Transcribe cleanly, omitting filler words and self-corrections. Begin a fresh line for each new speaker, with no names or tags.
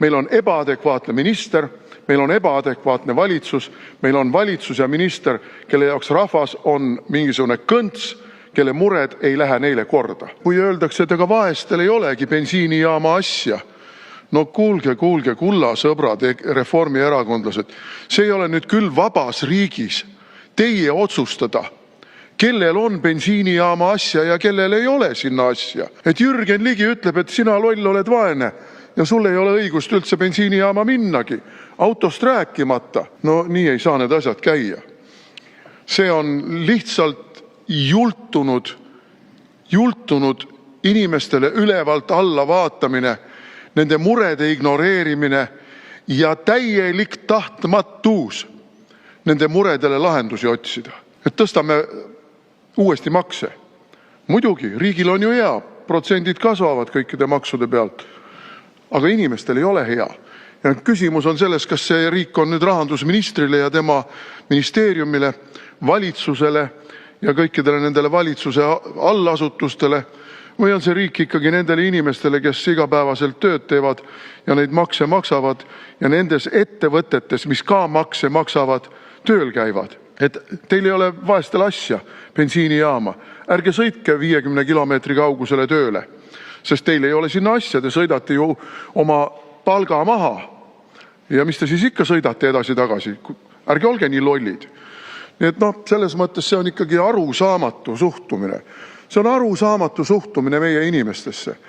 Meil on ebaadekvaatne minister, meil on ebaadekvaatne valitsus, meil on valitsus ja minister, kelle jaoks rahvas on mingisugune kõnts, kelle mured ei lähe neile korda. Kui öeldakse, et ega vaestel ei olegi bensiinijaama asja, no kuulge, kulla sõbrad, reformierakondlased, see ei ole nüüd küll vabas riigis teie otsustada, kellel on bensiinijaama asja ja kellel ei ole sinna asja. Et Jürgen Ligi ütleb, et sina loll oled vaene ja sul ei ole õigust üldse bensiinijaama minnagi, autost rääkimata. No nii ei saa need asjad käia. See on lihtsalt jultunud inimestele ülevalt alla vaatamine, nende murede ignoreerimine ja täielik tahtmatus nende muredele lahendusi otsida. Et tõstame uuesti makse. Muidugi, riigil on ju hea, protsendid kasvavad kõikide maksude pealt, aga inimestel ei ole hea. Ja küsimus on selles, kas see riik on nüüd rahandusministrile ja tema ministeeriumile, valitsusele ja kõikidele nendele valitsuse allasutustele, või on see riik ikkagi nendele inimestele, kes igapäevaselt tööd teevad ja neid makse maksavad ja nendes ettevõtetes, mis ka makse maksavad, tööl käivad. Et teil ei ole vaestel asja, bensiinijaama. Ärge sõitke 50 kilomeetri kaugusele tööle, sest teil ei ole sinna asja, te sõidate ju oma palga maha. Ja mis te siis ikka sõidate edasi-tagasi? Ärge olge nii lollid. Nii et selles mõttes see on ikkagi arusaamatu suhtumine. See on arusaamatu suhtumine meie inimestesse.